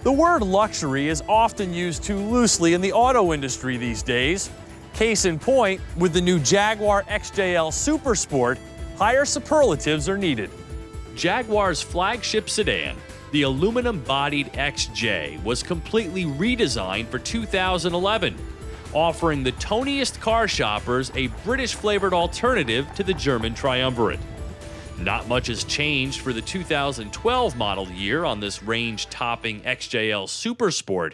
The word luxury is often used too loosely in the auto industry these days. Case in point, with the new Jaguar XJL SuperSport, higher superlatives are needed. Jaguar's flagship sedan, the aluminum-bodied XJ, was completely redesigned for 2011, offering the toniest car shoppers a British-flavored alternative to the German triumvirate. Not much has changed for the 2012 model year on this range-topping XJL SuperSport,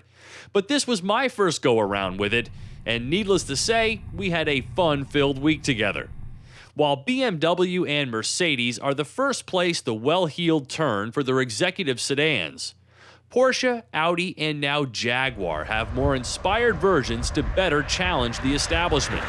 but this was my first go-around with it, and needless to say, we had a fun-filled week together. While BMW and Mercedes are the first place the well-heeled turn for their executive sedans, Porsche, Audi, and now Jaguar have more inspired versions to better challenge the establishment.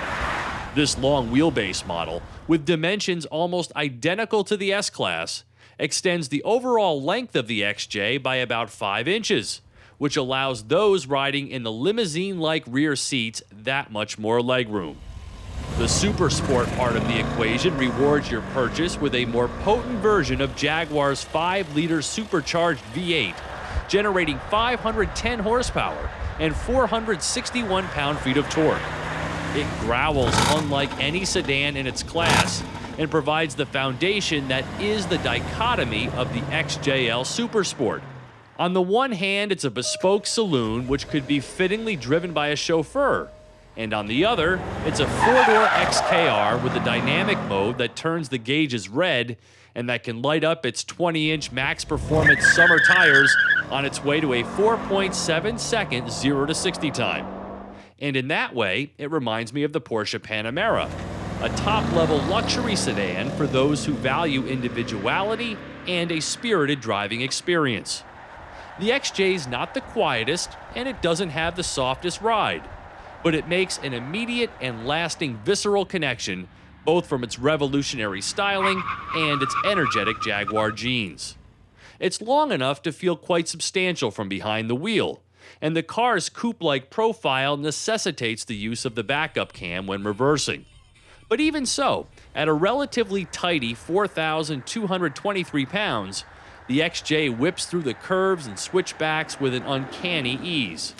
This long wheelbase model, with dimensions almost identical to the S-Class, extends the overall length of the XJ by about 5 inches, which allows those riding in the limousine-like rear seats that much more legroom. The SuperSport part of the equation rewards your purchase with a more potent version of Jaguar's 5-liter supercharged V8, generating 510 horsepower and 461 pound-feet of torque. It growls unlike any sedan in its class and provides the foundation that is the dichotomy of the XJL SuperSport. On the one hand, it's a bespoke saloon which could be fittingly driven by a chauffeur, and on the other, it's a 4-door XKR with a dynamic mode that turns the gauges red and that can light up its 20-inch max performance summer tires on its way to a 4.7-second 0-60 time. And in that way, it reminds me of the Porsche Panamera, a top-level luxury sedan for those who value individuality and a spirited driving experience. The XJ's not the quietest, and it doesn't have the softest ride, but it makes an immediate and lasting visceral connection, both from its revolutionary styling and its energetic Jaguar genes. It's long enough to feel quite substantial from behind the wheel, and the car's coupe-like profile necessitates the use of the backup cam when reversing. But even so, at a relatively tidy 4,223 pounds, the XJ whips through the curves and switchbacks with an uncanny ease.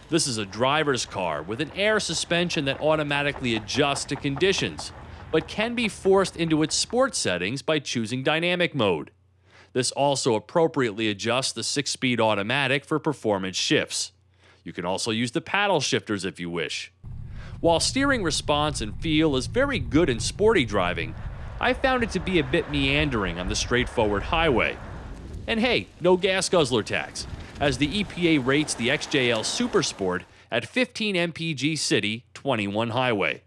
This is a driver's car with an air suspension that automatically adjusts to conditions, but can be forced into its sport settings by choosing dynamic mode. This also appropriately adjusts the 6-speed automatic for performance shifts. You can also use the paddle shifters if you wish. While steering response and feel is very good in sporty driving, I found it to be a bit meandering on the straightforward highway. And hey, no gas guzzler tax, as the EPA rates the XJL SuperSport at 15 mpg city, 21 highway.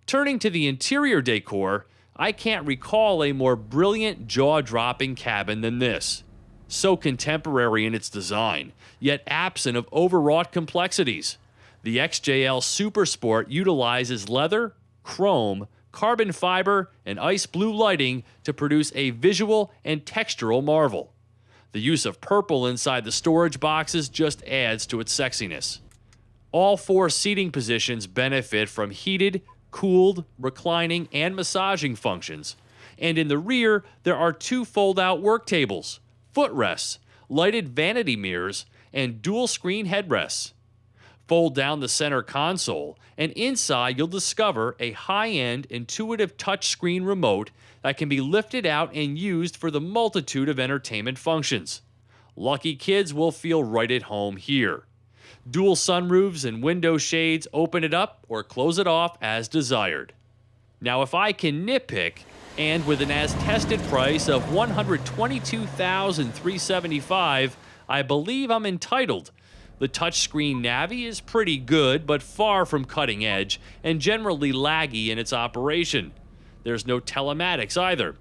Turning to the interior decor, I can't recall a more brilliant, jaw-dropping cabin than this. So contemporary in its design, yet absent of overwrought complexities. The XJL SuperSport utilizes leather, chrome, carbon fiber, and ice blue lighting to produce a visual and textural marvel. The use of purple inside the storage boxes just adds to its sexiness. All 4 seating positions benefit from heated, cooled, reclining, and massaging functions, and in the rear there are 2 fold-out work tables, footrests, lighted vanity mirrors, and dual-screen headrests. Fold down the center console, and inside you'll discover a high-end, intuitive touchscreen remote that can be lifted out and used for the multitude of entertainment functions. Lucky kids will feel right at home here. Dual sunroofs and window shades open it up or close it off as desired. Now, if I can nitpick, and with an as-tested price of $122,375, I believe I'm entitled. The touchscreen Navi is pretty good, but far from cutting edge, and generally laggy in its operation. There's no telematics either.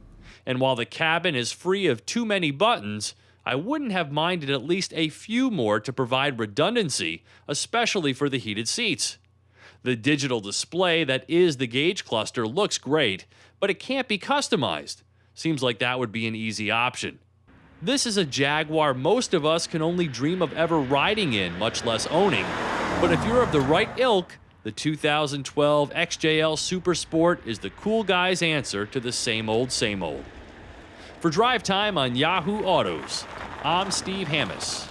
And while the cabin is free of too many buttons, I wouldn't have minded at least a few more to provide redundancy, especially for the heated seats. The digital display that is the gauge cluster looks great, but it can't be customized. Seems like that would be an easy option. This is a Jaguar most of us can only dream of ever riding in, much less owning. But if you're of the right ilk, the 2012 XJL SuperSport is the cool guy's answer to the same old, same old. For Drive Time on Yahoo Autos, I'm Steve Hammis.